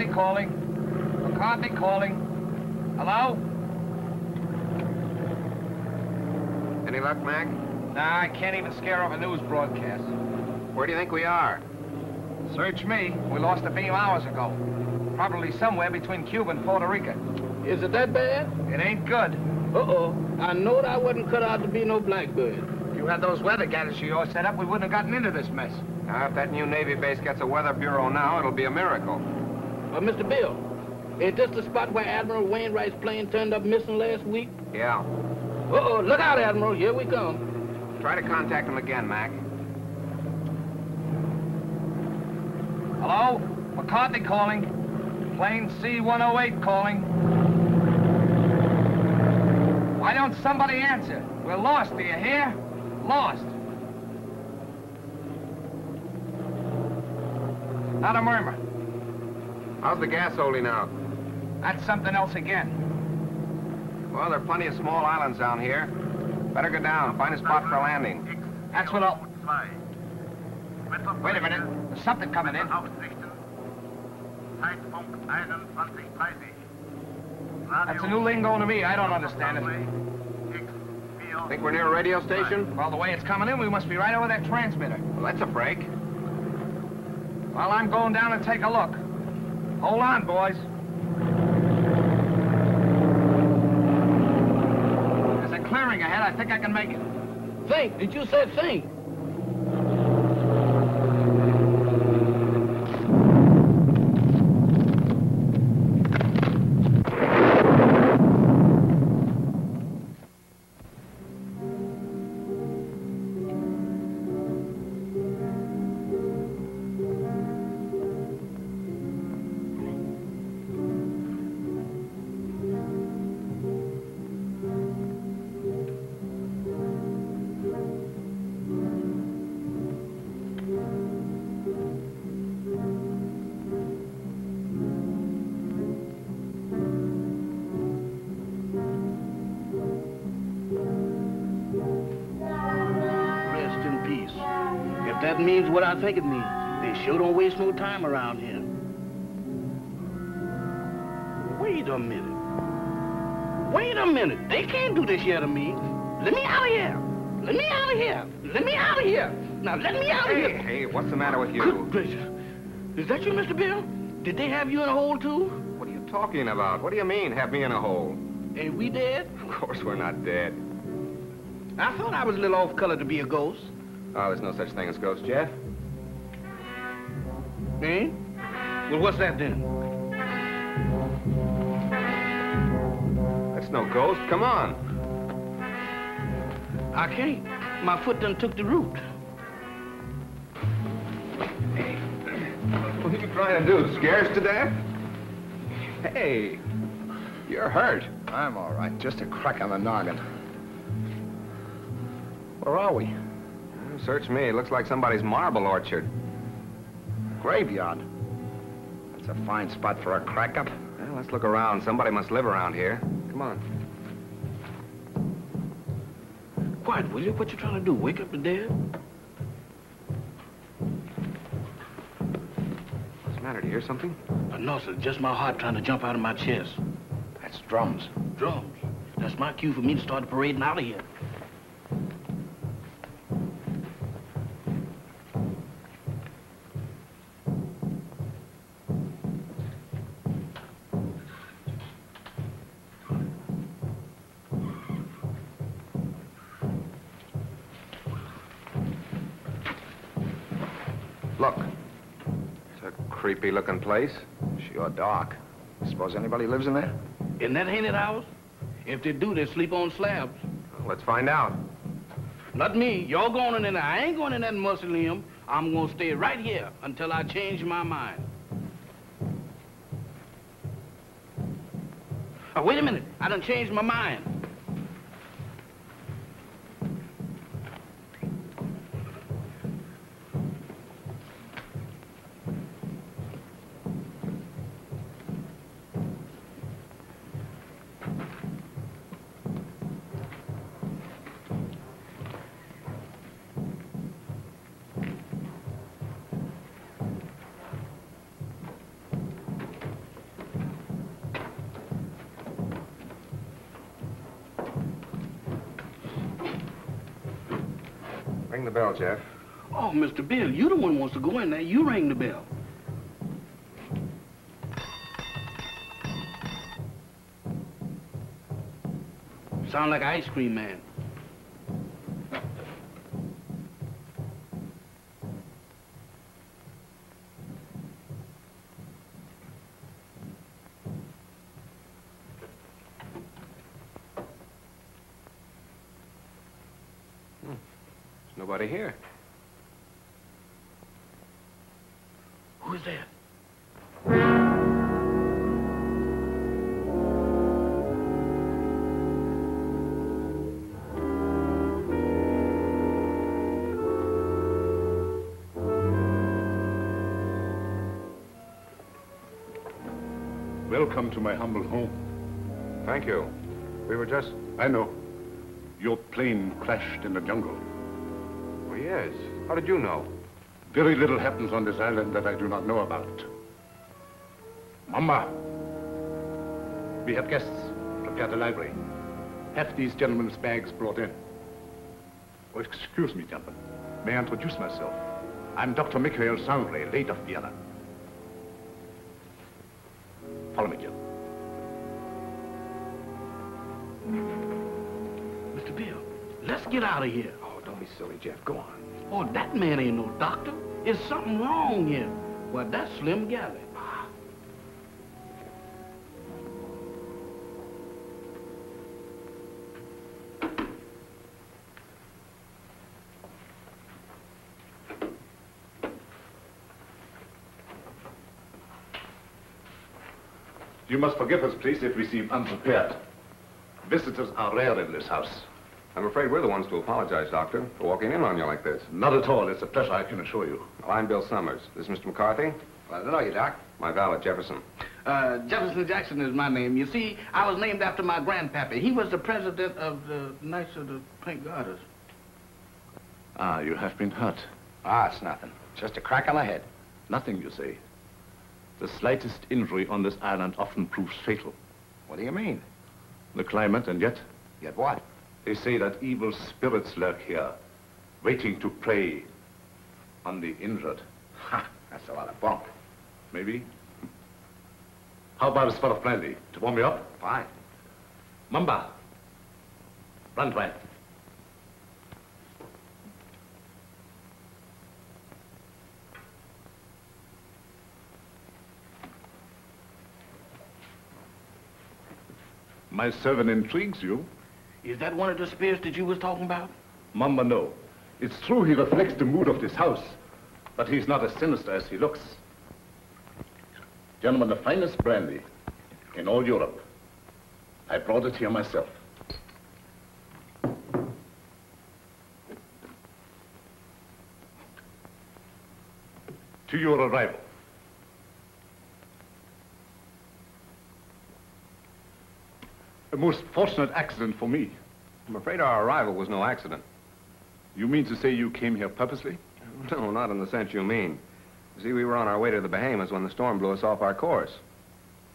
McCarthy calling. McCarthy calling. Hello? Any luck, Mac? Nah, I can't even scare off a news broadcast. Where do you think we are? Search me. We lost a beam hours ago. Probably somewhere between Cuba and Puerto Rico. Is it that bad? It ain't good. Uh-oh. I know I wasn't cut out to be no blackbird. If you had those weather gadgets of yours set up, we wouldn't have gotten into this mess. Now, if that new Navy base gets a weather bureau now, it'll be a miracle. Mr. Bill, is this the spot where Admiral Wainwright's plane turned up missing last week? Yeah. Uh-oh. Look out, Admiral. Here we come. Try to contact him again, Mac. Hello? McCarthy calling. Plane C-108 calling. Why don't somebody answer? We're lost, do you hear? Lost. Not a murmur. How's the gas holding out? That's something else again. Well, there are plenty of small islands down here. Better go down, find a spot for landing. That's what I'll... Wait a minute. There's something coming in. That's a new lingo to me. I don't understand it. Think we're near a radio station? Well, the way it's coming in, we must be right over that transmitter. Well, that's a break. Well, I'm going down and take a look. Hold on, boys. There's a clearing ahead. I think I can make it. Think. Did you say think? That means what I think it means. They sure don't waste no time around here. Wait a minute. Wait a minute. They can't do this here to me. Let me out of here. Let me out of here. Let me out of here. Now let me out of here. Hey, what's the matter with you? Good gracious. Is that you, Mr. Bill? Did they have you in a hole, too? What are you talking about? What do you mean, have me in a hole? Ain't we dead? Of course we're not dead. I thought I was a little off-color to be a ghost. Oh, there's no such thing as ghosts, Jeff. Eh? Well, what's that then? That's no ghost. Come on. I can't. My foot done took the root. Hey, what are you trying to do? Scare us to death? Hey, you're hurt. I'm all right. Just a crack on the noggin. Where are we? Search me. It looks like somebody's marble orchard. Graveyard. That's a fine spot for a crack-up. Well, let's look around. Somebody must live around here. Come on. Quiet, will you? What you trying to do? Wake up the dead? What's the matter? Do you hear something? No, sir. Just my heart trying to jump out of my chest. That's drums. Drums? That's my cue for me to start parading out of here. Look. It's a creepy-looking place. Sure dark. Suppose anybody lives in there? In that haunted house? If they do, they sleep on slabs. Well, let's find out. Not me. You're going in there. I ain't going in that mausoleum. I'm going to stay right here until I change my mind. Oh, wait a minute. I done changed my mind. Ring the bell, Jeff. Oh, Mr. Bill, you the one who wants to go in there. You ring the bell. Sound like an ice cream man. There's nobody here. Who's that? Welcome to my humble home. Thank you. We were just... I know. Your plane crashed in the jungle. Oh, yes. How did you know? Very little happens on this island that I do not know about. Mama, we have guests. Prepare the library. Have these gentlemen's bags brought in. Oh, excuse me, gentlemen. May I introduce myself? I'm Dr. Michael Sangre, late of Vienna. Follow me, Jim. Mr. Bill, let's get out of here. Oh, don't be silly, Jeff. Go on. Oh, that man ain't no doctor. There's something wrong here. Well, that's Slim Galley. You must forgive us, please, if we seem unprepared. Visitors are rare in this house. I'm afraid we're the ones to apologize, Doctor, for walking in on you like this. Not at all. It's a pleasure, I can assure you. Well, I'm Bill Summers. This is Mr. McCarthy. Glad to know you, Doc. My valet, Jefferson. Jefferson Jackson is my name. You see, I was named after my grandpappy. He was the president of the Knights of the Pink Garters. Ah, you have been hurt. Ah, it's nothing. Just a crack on the head. Nothing, you say. The slightest injury on this island often proves fatal. What do you mean? The climate, and yet, Yet what? they say that evil spirits lurk here, waiting to prey on the injured. Ha! That's a lot of bunk. Maybe. How about a spot of brandy to warm me up? Fine. Mamba, run right. My servant intrigues you. Is that one of the spirits that you was talking about? Mamba, no. It's true he reflects the mood of this house, but he's not as sinister as he looks. Gentlemen, the finest brandy in all Europe. I brought it here myself. To your arrival. A most fortunate accident for me. I'm afraid our arrival was no accident. You mean to say you came here purposely? No, not in the sense you mean. You see, we were on our way to the Bahamas when the storm blew us off our course.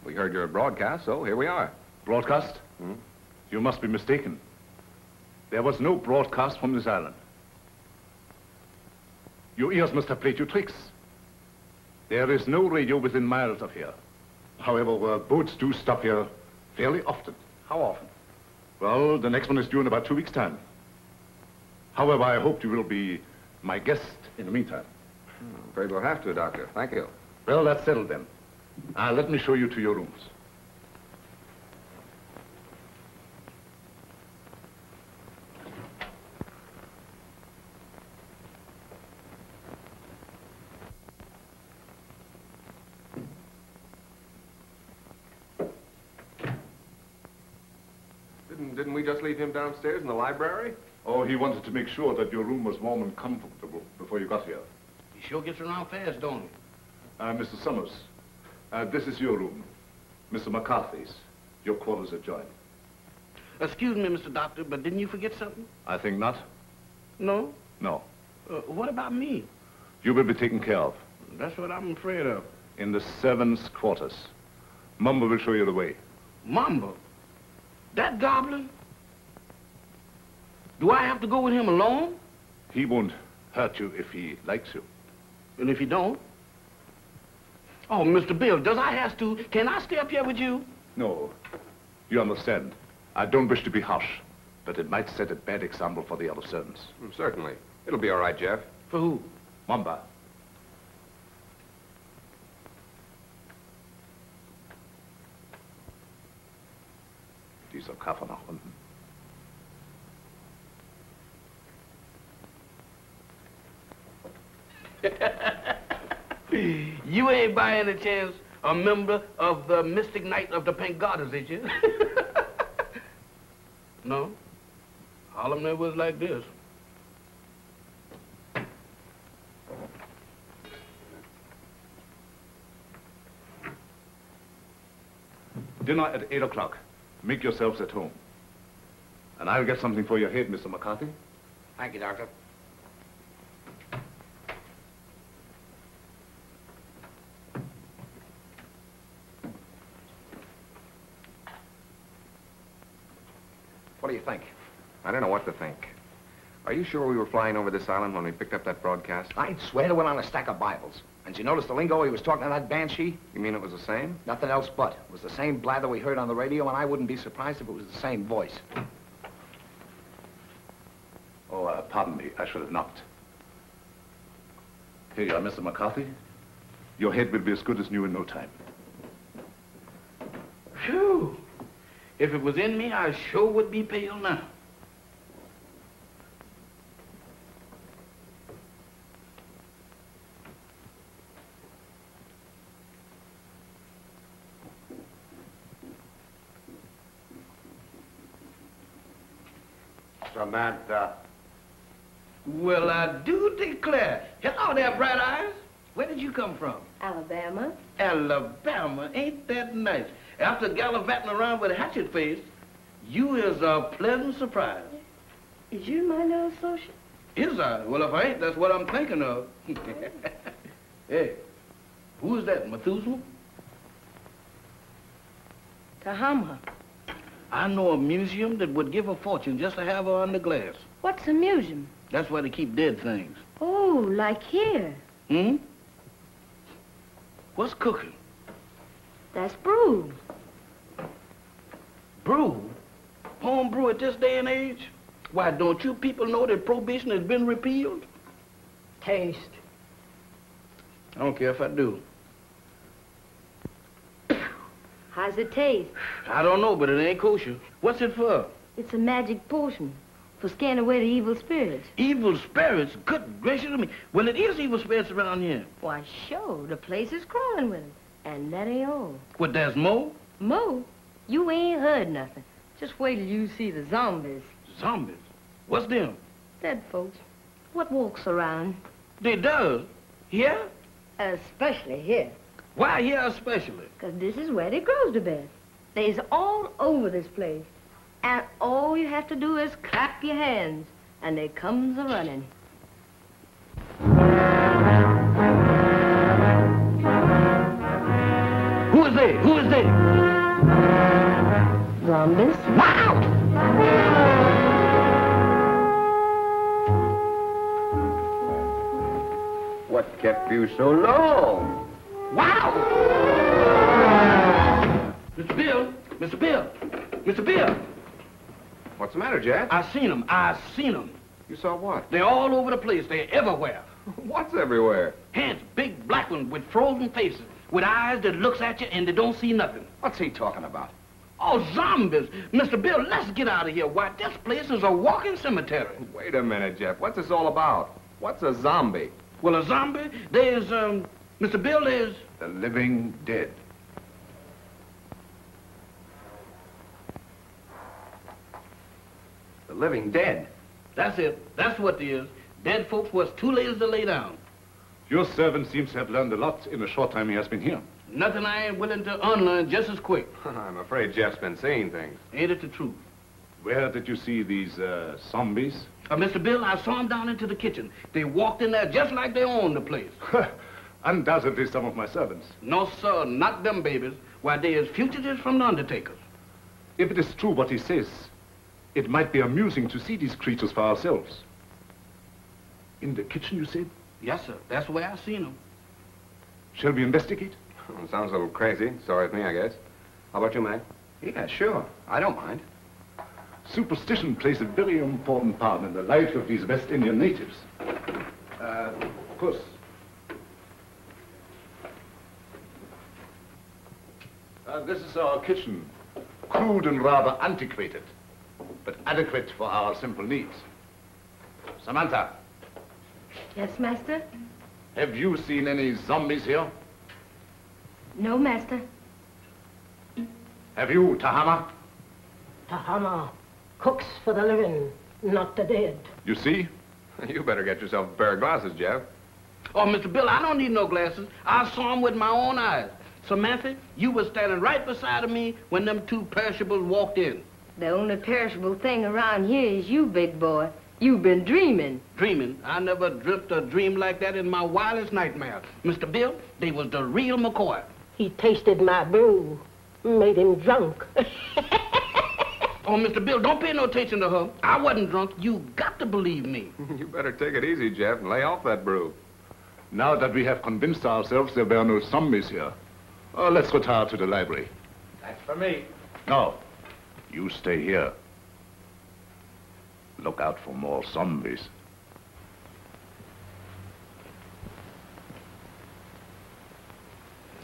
We heard your broadcast, so here we are. Broadcast? Hmm? You must be mistaken. There was no broadcast from this island. Your ears must have played you tricks. There is no radio within miles of here. However, boats do stop here fairly often. How often? Well, the next one is due in about 2 weeks' time. However, I hope you will be my guest in the meantime. I'm afraid we'll have to, Doctor. Thank you. Well, that's settled then. Let me show you to your rooms. Didn't we just leave him downstairs in the library? Oh, he wanted to make sure that your room was warm and comfortable before you got here. He sure gets around fast, don't he? Mr. Summers, this is your room. Mr. McCarthy's. Your quarters adjoin. Excuse me, Mr. Doctor, but didn't you forget something? I think not. No? No. What about me? You will be taken care of. That's what I'm afraid of. In the servants' quarters. Mumba will show you the way. Mamba? That goblin? Do I have to go with him alone? He won't hurt you if he likes you. And if he don't? Oh, Mr. Bill, does I have to? Can I stay up here with you? No. You understand. I don't wish to be harsh, but it might set a bad example for the other servants. Certainly. It'll be all right, Jeff. For who? Mamba. Dieser Koffer nach unten. You ain't by any chance a member of the Mystic Knight of the Pink Garters, is you? No? Harlem never was like this. Dinner at 8 o'clock. Make yourselves at home. And I'll get something for your head, Mr. McCarthy. Thank you, Doctor. What do you think? I don't know what to think. Are you sure we were flying over this island when we picked up that broadcast? I'd swear to it on a stack of Bibles. And you notice the lingo he was talking to that banshee? You mean it was the same? Nothing else but. It was the same blather we heard on the radio, and I wouldn't be surprised if it was the same voice. Oh, pardon me. I should have knocked. Here you are, Mr. McCarthy. Your head will be as good as new in no time. Phew. If it was in me, I sure would be pale now. Samantha. Well, I do declare. Hello there, Bright Eyes. Where did you come from? Alabama. Alabama. Ain't that nice? After gallivanting around with a hatchet face, you is a pleasant surprise. Is you my new associate? Is I? Well, if I ain't, that's what I'm thinking of. Hey, who is that, Methuselah? Kahama. I know a museum that would give a fortune just to have her under glass. What's a museum? That's where they keep dead things. Oh, like here. Hmm? What's cooking? That's brew. Brew? Home brew at this day and age? Why, don't you people know that prohibition has been repealed? Taste. I don't care if I do. How's it taste? I don't know, but it ain't kosher. What's it for? It's a magic potion for scaring away the evil spirits. Evil spirits? Good gracious of me. Well, it is evil spirits around here. Why, sure, the place is crawling with them. And that ain't all. What, there's more? Mo, you ain't heard nothing. Just wait till you see the zombies. Zombies? What's them? Dead folks. What walks around? They does? Here? Especially here. Why here especially? 'Cause this is where they grows the best. They's all over this place. And all you have to do is clap your hands, and they comes a-running. Who is they? Who is they? Zombies? Wow! What kept you so long? Wow! Mr. Bill! Mr. Bill! Mr. Bill! What's the matter, Jack? I seen them. I seen them. You saw what? They're all over the place. They're everywhere. What's everywhere? Hands, big black ones with frozen faces, with eyes that looks at you and they don't see nothing. What's he talking about? Oh, zombies! Mr. Bill, let's get out of here. Why, this place is a walking cemetery. Wait a minute, Jeff. What's this all about? What's a zombie? Well, a zombie, there's, Mr. Bill, there's... The living dead. The living dead. That's it. That's what it is. Dead folks was too lazy to lay down. Your servant seems to have learned a lot in the short time he has been here. Nothing I ain't willing to unlearn just as quick. I'm afraid Jeff's been seeing things. Ain't it the truth? Where did you see these zombies? Mr. Bill, I saw them down into the kitchen. They walked in there just like they owned the place. Undoubtedly some of my servants. No, sir, not them babies. Why, they is fugitives from the undertakers. If it is true what he says, it might be amusing to see these creatures for ourselves. In the kitchen, you said? Yes, sir. That's where I seen him. Shall we investigate? Well, sounds a little crazy. Sorry with me, I guess. How about you, Mac? Yeah, sure. I don't mind. Superstition plays a very important part in the life of these West Indian natives. Of course. This is our kitchen. Crude and rather antiquated, but adequate for our simple needs. Samantha, Yes, master? have you seen any zombies here? No, master. Have you, Tahama? Tahama cooks for the living, not the dead. You see? You better get yourself a pair of glasses, Jeff. Oh, Mr. Bill, I don't need no glasses. I saw him with my own eyes. Samantha, you were standing right beside of me when them two perishables walked in. The only perishable thing around here is you, big boy. You've been dreaming. Dreaming? I never dreamt a dream like that in my wildest nightmare. Mr. Bill, they was the real McCoy. He tasted my brew, made him drunk. Oh, Mr. Bill, don't pay no attention to her. I wasn't drunk. You got to believe me. You better take it easy, Jeff, and lay off that brew. Now that we have convinced ourselves there were no zombies here, let's retire to the library. That's for me. No, you stay here. Look out for more zombies.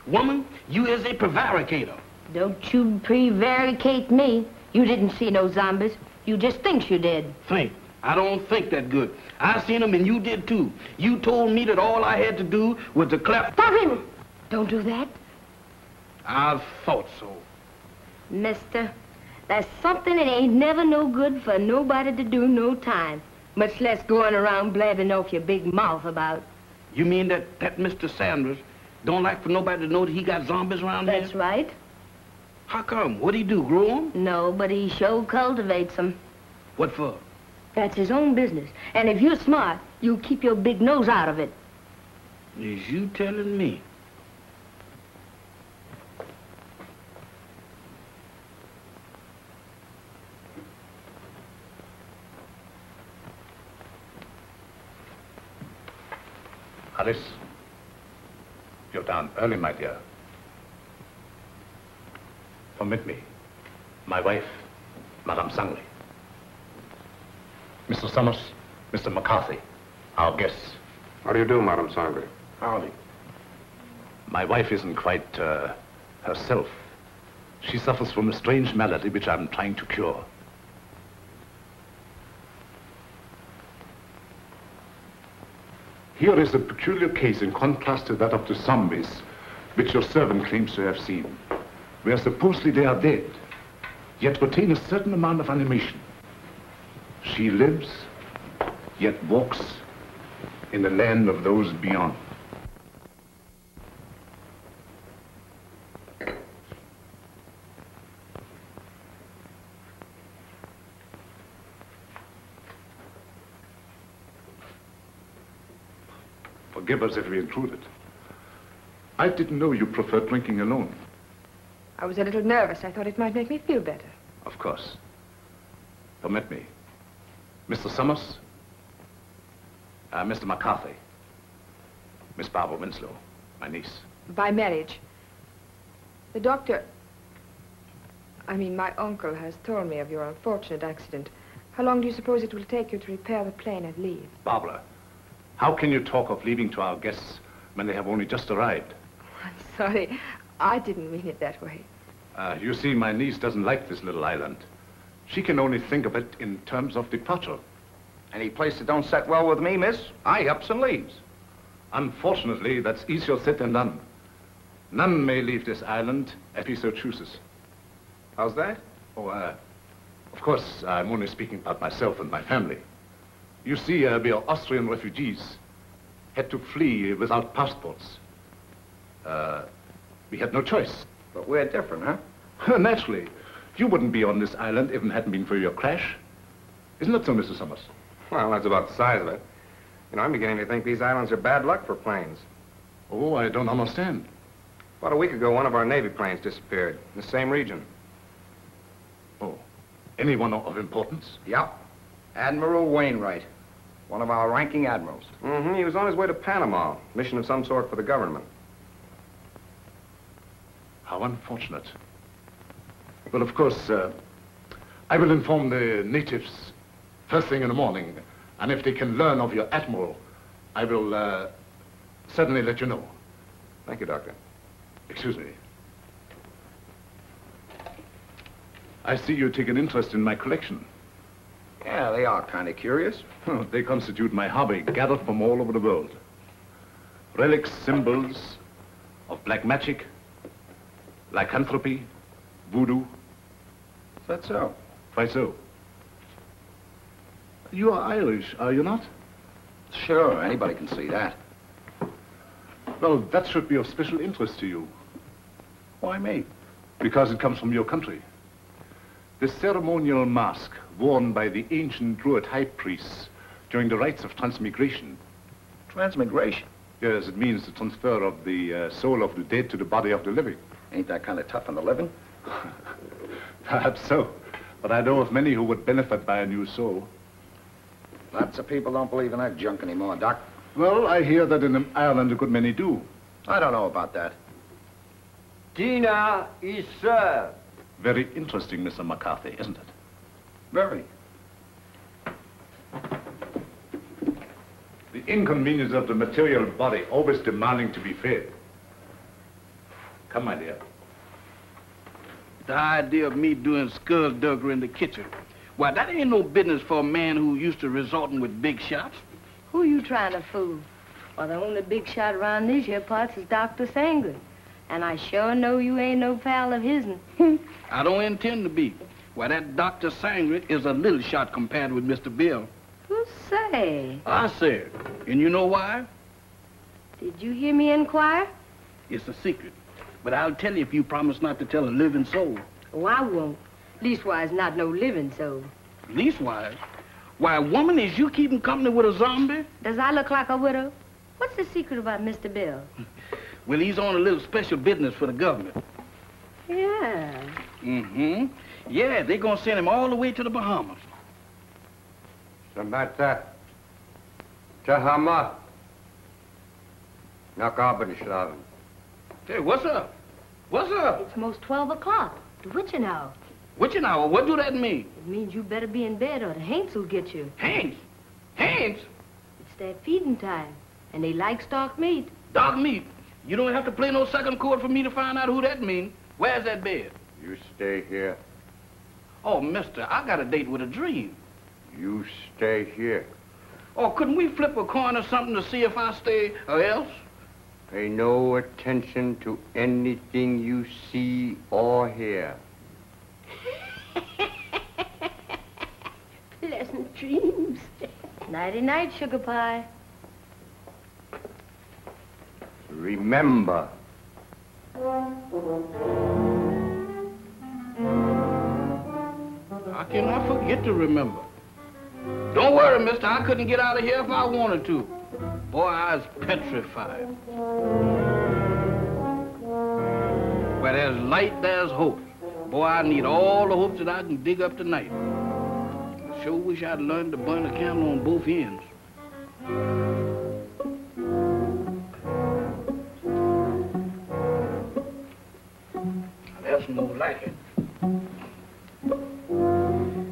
Woman, you is a prevaricator. Don't you prevaricate me. You didn't see no zombies. You just think you did. Think. I don't think that good. I seen them and you did too. You told me that all I had to do was to clap. Stop him! Don't do that. I thought so. Mister, there's something that ain't never no good for nobody to do no time, much less going around blabbing off your big mouth about. You mean that Mr. Sanders don't like for nobody to know that he got zombies around here? That's right. How come? What'd he do, grow 'em? No, but he sure cultivates them. What for? That's his own business. And if you're smart, you'll keep your big nose out of it. Is you telling me? Alice, you're down early, my dear. Permit me. My wife, Madame Sangley. Mr. Summers, Mr. McCarthy, our guests. How do you do, Madame Sangley? Howdy. My wife isn't quite herself. She suffers from a strange malady which I'm trying to cure. Here is a peculiar case in contrast to that of the zombies, which your servant claims to have seen, where supposedly they are dead, yet retain a certain amount of animation. She lives, yet walks in the land of those beyond. Forgive us if we intruded. I didn't know you preferred drinking alone. I was a little nervous. I thought it might make me feel better. Of course. Permit me. Mr. Summers, Mr. McCarthy, Miss Barbara Winslow, my niece. By marriage. The doctor... my uncle has told me of your unfortunate accident. How long do you suppose it will take you to repair the plane and leave? Barbara, how can you talk of leaving to our guests when they have only just arrived? I'm sorry. I didn't mean it that way. You see, my niece doesn't like this little island. She can only think of it in terms of departure. Any place that don't set well with me, miss, I ups and leaves. Unfortunately, that's easier said than done. None may leave this island if he so chooses. How's that? Oh, of course, I'm only speaking about myself and my family. You see, we are Austrian refugees, had to flee without passports. We had no choice. But we're different, huh? Naturally. You wouldn't be on this island if it hadn't been for your crash. Isn't that so, Mr. Summers? Well, that's about the size of it. You know, I'm beginning to think these islands are bad luck for planes. Oh, I don't understand. About a week ago, one of our Navy planes disappeared in the same region. Oh, anyone of importance? Yep. Admiral Wainwright. One of our ranking admirals. Mm-hmm. He was on his way to Panama. Mission of some sort for the government. How unfortunate. Well, of course, I will inform the natives first thing in the morning. And if they can learn of your admiral, I will certainly let you know. Thank you, Doctor. Excuse me. I see you take an interest in my collection. Yeah, they are kind of curious. They constitute my hobby, gathered from all over the world. Relics, symbols of black magic, lycanthropy, voodoo. Is that so? Why so? You are Irish, are you not? Sure, anybody can see that. Well, that should be of special interest to you. Why me? Because it comes from your country. The ceremonial mask worn by the ancient Druid high priests during the rites of transmigration. Transmigration? Yes, it means the transfer of the soul of the dead to the body of the living. Ain't that kind of tough on the living? Perhaps so. But I know of many who would benefit by a new soul. Lots of people don't believe in that junk anymore, Doc. Well, I hear that in Ireland a good many do. I don't know about that. Dinner is served. Very interesting, Mr. McCarthy, isn't it? Very. The inconvenience of the material body always demanding to be fed. Come, my dear. The idea of me doing skullduggery in the kitchen. Why, that ain't no business for a man who used to resorting with big shots. Who you trying to fool? Well, the only big shot around these here parts is Dr. Sangren. And I sure know you ain't no pal of his'n. I don't intend to be. Why, that Dr. Sangren is a little shot compared with Mr. Bill. Who say? I said. And you know why? Did you hear me inquire? It's a secret. But I'll tell you if you promise not to tell a living soul. Oh, I won't. Leastwise, not no living soul. Leastwise? Why, woman, is you keeping company with a zombie? Does I look like a widow? What's the secret about Mr. Bill? Well, he's on a little special business for the government. Yeah. Mm-hmm. Yeah, they're gonna send him all the way to the Bahamas. Samantha. Tahama. Nakabanislav. Hey, what's up? What's up? It's most 12 o'clock. The witching hour. Witching hour? What do that mean? It means you better be in bed or the Haints will get you. Haints? Haints? It's their feeding time, and they like stock meat. Dog meat? You don't have to play no second chord for me to find out who that means. Where's that bed? You stay here. Oh, mister, I got a date with a dream. You stay here. Oh, couldn't we flip a coin or something to see if I stay or else? Pay no attention to anything you see or hear. Pleasant dreams. Nighty-night, sugar pie. Remember. How can I forget to remember? Don't worry, mister. I couldn't get out of here if I wanted to. Boy, I was petrified. Where there's light, there's hope. Boy, I need all the hopes that I can dig up tonight. I sure wish I'd learned to burn a candle on both ends. That's more like it.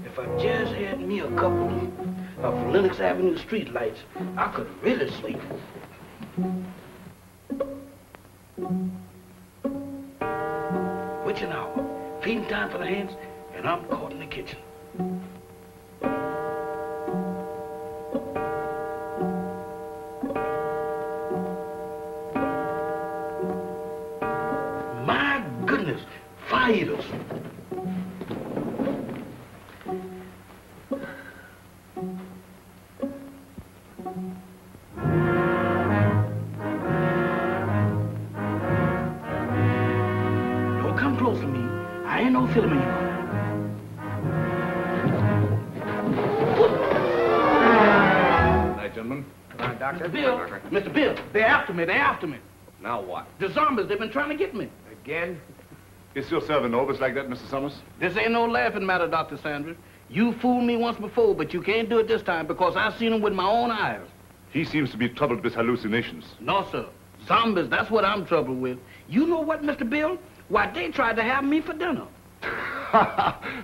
If I just had me a couple of Lenox Avenue streetlights, I could really sleep. Witching hour, feeding time for the hands, and I'm caught in the kitchen. My goodness, fighters. Don't come close to me. I ain't no filming you. Night, gentlemen. Doctor. Mr. Bill, they're after me, they're after me. Now what? The zombies, they've been trying to get me. Again? Is your servant always like that, Mr. Summers? This ain't no laughing matter, Dr. Sanders. You fooled me once before, but you can't do it this time because I've seen him with my own eyes. He seems to be troubled with hallucinations. No, sir. Zombies, that's what I'm troubled with. You know what, Mr. Bill? Why, they tried to have me for dinner.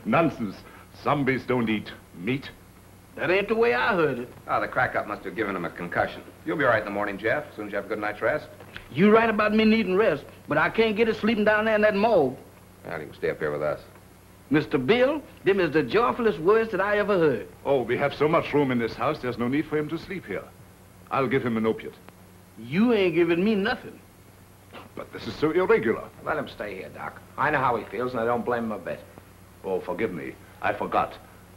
Nonsense. Zombies don't eat meat. That ain't the way I heard it. Oh, the crack-up must have given him a concussion. You'll be all right in the morning, Jeff, as soon as you have a good night's rest. You right about me needing rest, but I can't get it sleeping down there in that morgue. Well, you can stay up here with us. Mr. Bill, them is the joyfulest words that I ever heard. Oh, we have so much room in this house, there's no need for him to sleep here. I'll give him an opiate. You ain't giving me nothing. But this is so irregular. Let him stay here, Doc. I know how he feels, and I don't blame him a bit. Oh, forgive me. I forgot.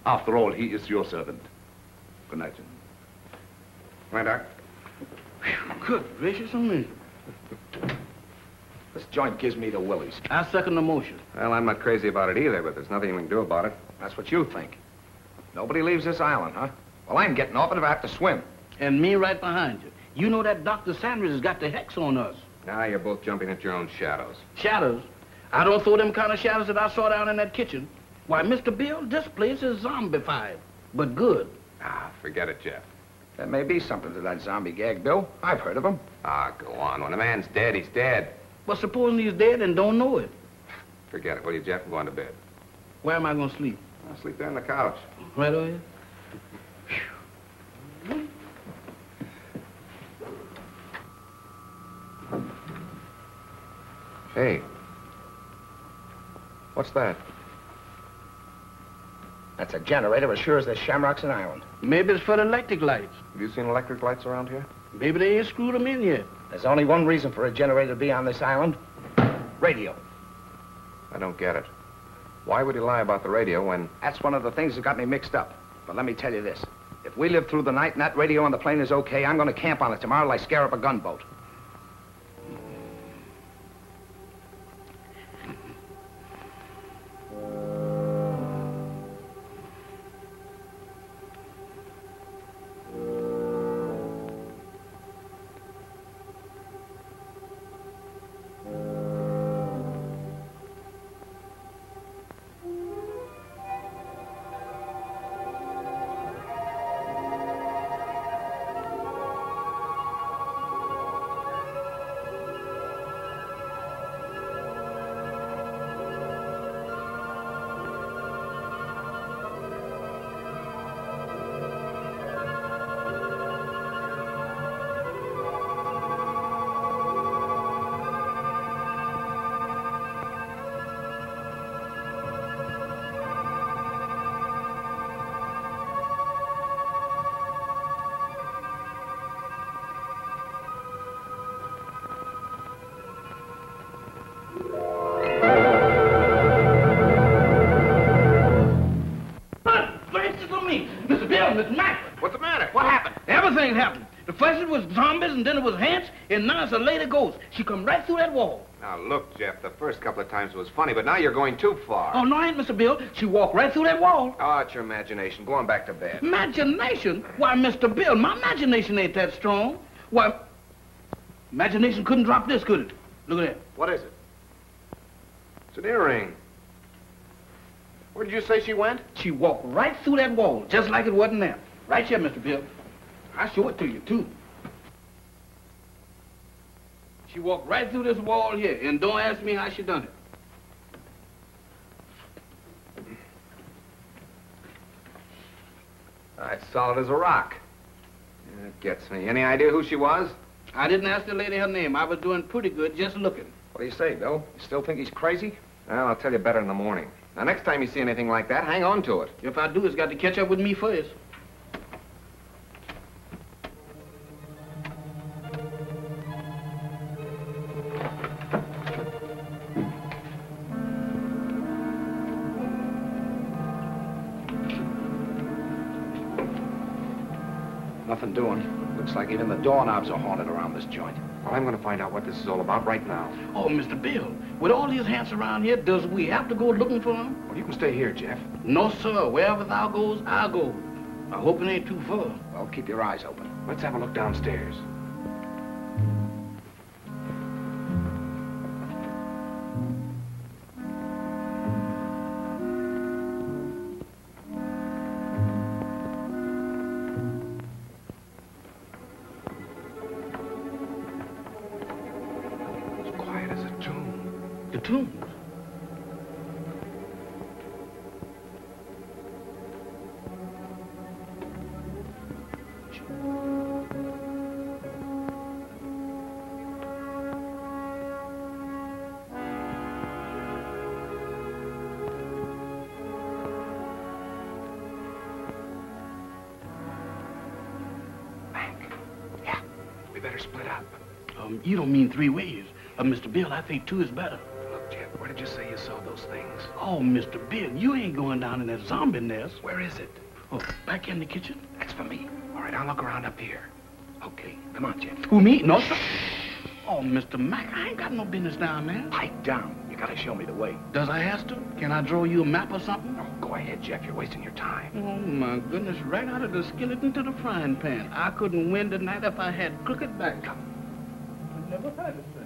After all, he is your servant. Good night. Right, Doc? Good gracious of me. This joint gives me the willies. I second the motion. Well, I'm not crazy about it either, but there's nothing we can do about it. That's what you think. Nobody leaves this island, huh? Well, I'm getting off it if I have to swim. And me right behind you. You know that Dr. Sanders has got the hex on us. Now you're both jumping at your own shadows. Shadows? I don't throw them kind of shadows that I saw down in that kitchen. Why, Mr. Bill, this place is zombified, but good. Ah, forget it, Jeff. There may be something to that zombie gag, Bill. I've heard of them. Ah, go on. When a man's dead, he's dead. But supposing he's dead and don't know it. Forget it, will you, Jeff? I'm going to bed. Where am I going to sleep? I'll sleep there on the couch. Right over here? Hey. What's that? That's a generator as sure as there's shamrocks in Ireland. Maybe it's for the electric lights. Have you seen electric lights around here? Maybe they ain't screwed them in yet. There's only one reason for a generator to be on this island. Radio. I don't get it. Why would he lie about the radio when... That's one of the things that got me mixed up. But let me tell you this. If we live through the night and that radio on the plane is okay, I'm going to camp on it tomorrow like scare up a gunboat. What's the matter? What happened? Everything happened. The first it was zombies, and then it was ants, and now it's a lady ghost. She come right through that wall. Now, look, Jeff, the first couple of times was funny, but now you're going too far. Oh, no, I ain't, Mr. Bill. She walked right through that wall. Oh, it's your imagination. Go on back to bed. Imagination? Why, Mr. Bill, my imagination ain't that strong. Why, imagination couldn't drop this, could it? Look at that. What is it? It's an earring. Where did you say she went? She walked right through that wall, just like it wasn't there. Right here, Mr. Bill. I'll show it to you, too. She walked right through this wall here, and don't ask me how she done it. It's solid as a rock. It gets me. Any idea who she was? I didn't ask the lady her name. I was doing pretty good just looking. What do you say, Bill? You still think he's crazy? Well, I'll tell you better in the morning. Now, next time you see anything like that, hang on to it. If I do, it's got to catch up with me first. Nothing doing. Looks like even the doorknobs are haunted around this joint. Well, I'm going to find out what this is all about right now. Oh, Mr. Bill, with all these ants around here, does we have to go looking for them? Well, you can stay here, Jeff. No, sir. Wherever thou goes, I'll go. I hope it ain't too far. Well, keep your eyes open. Let's have a look downstairs. the tunes. We better split up. You don't mean 3 ways. Mr. Bill, I think 2 is better. Look, Jeff, where did you say you saw those things? Oh, Mr. Bill, you ain't going down in that zombie nest. Where is it? Oh, back in the kitchen. That's for me. All right, I'll look around up here. Okay, come on, Jeff. Who, me? No, sir. Oh, Mr. Mac, I ain't got no business down there. Pipe down. You gotta show me the way. Does I have to? Can I draw you a map or something? Oh, go ahead, Jeff. You're wasting your time. Oh, my goodness, right out of the skillet into the frying pan. I couldn't win tonight if I had crooked back. I never had it, sir.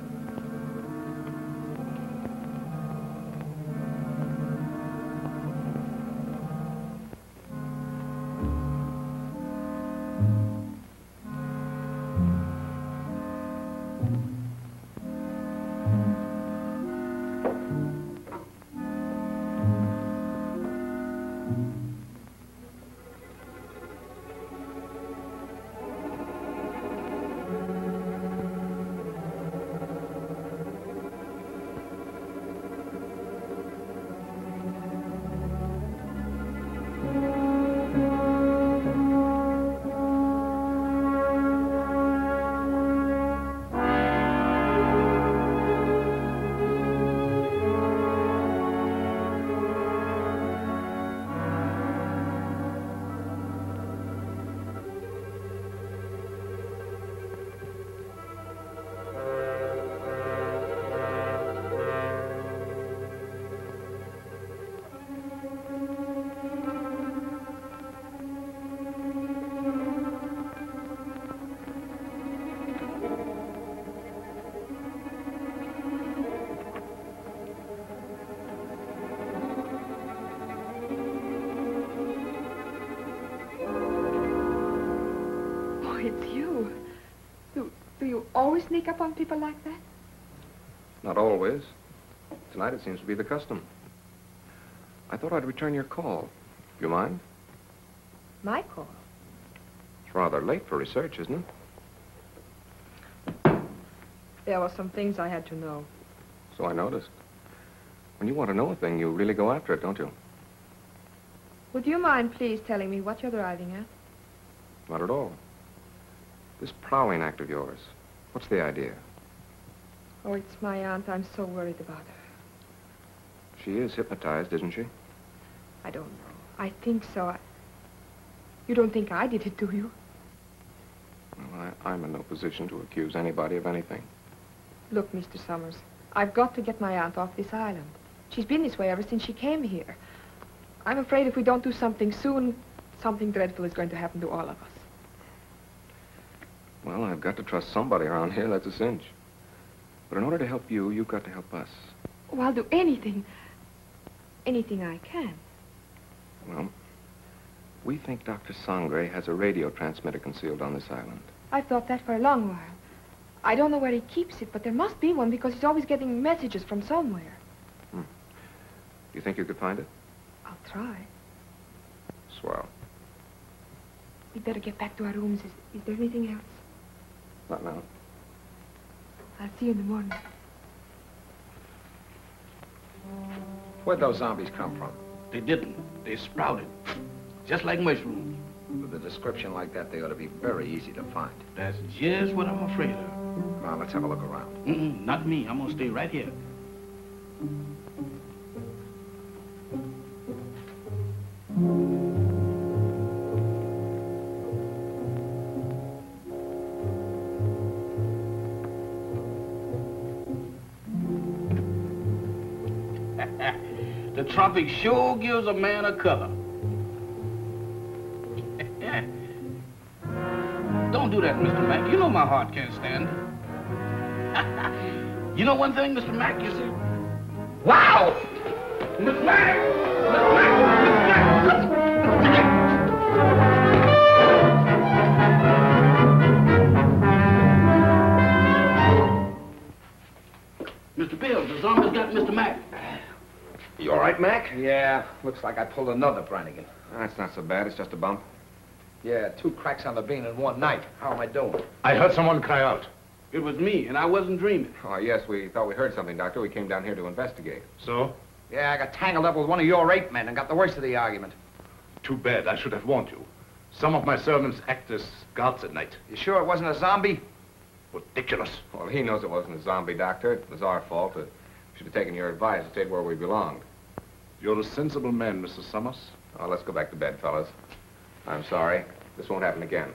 It's you. Do you always sneak up on people like that? Not always. Tonight it seems to be the custom. I thought I'd return your call. Do you mind? My call? It's rather late for research, isn't it? There were some things I had to know. So I noticed. When you want to know a thing, you really go after it, don't you? Would you mind please telling me what you're driving at? Not at all. This prowling act of yours, what's the idea? Oh, it's my aunt. I'm so worried about her. She is hypnotized, isn't she? I don't know. I think so. You don't think I did it, do you? Well, I'm in no position to accuse anybody of anything. Look, Mr. Summers, I've got to get my aunt off this island. She's been this way ever since she came here. I'm afraid if we don't do something soon, something dreadful is going to happen to all of us. Well, I've got to trust somebody around here, that's a cinch. But in order to help you, you've got to help us. Oh, I'll do anything. Anything I can. Well, we think Dr. Sangre has a radio transmitter concealed on this island. I've thought that for a long while. I don't know where he keeps it, but there must be one because he's always getting messages from somewhere. Do you think you could find it? I'll try. Swell. We'd better get back to our rooms. Is there anything else? Not now. I'll see you in the morning. Where'd those zombies come from? They didn't. They sprouted. Just like mushrooms. With a description like that, they ought to be very easy to find. That's just what I'm afraid of. Now, let's have a look around. Not me. I'm gonna stay right here. The tropic sure gives a man a color. Don't do that, Mr. Mack. You know my heart can't stand it. You know one thing, Mr. Mack, you see? Wow! Mr. Mack! Mr. Mack! Mr. Mack! Mr. Bill, the zombies got Mr. Mack. You all right, Mac? Yeah, looks like I pulled another Brannigan. That's not so bad. It's just a bump. Yeah, 2 cracks on the bean in one night. How am I doing? I heard someone cry out. It was me, and I wasn't dreaming. Oh, yes, we thought we heard something, Doctor. We came down here to investigate. So? Yeah, I got tangled up with one of your 8 men and got the worst of the argument. Too bad. I should have warned you. Some of my servants act as guards at night. You sure it wasn't a zombie? Ridiculous. Well, he knows it wasn't a zombie, Doctor. It was our fault. We should have taken your advice and stayed where we belonged. You're a sensible man, Mr. Summers. Oh, let's go back to bed, fellas. I'm sorry. This won't happen again.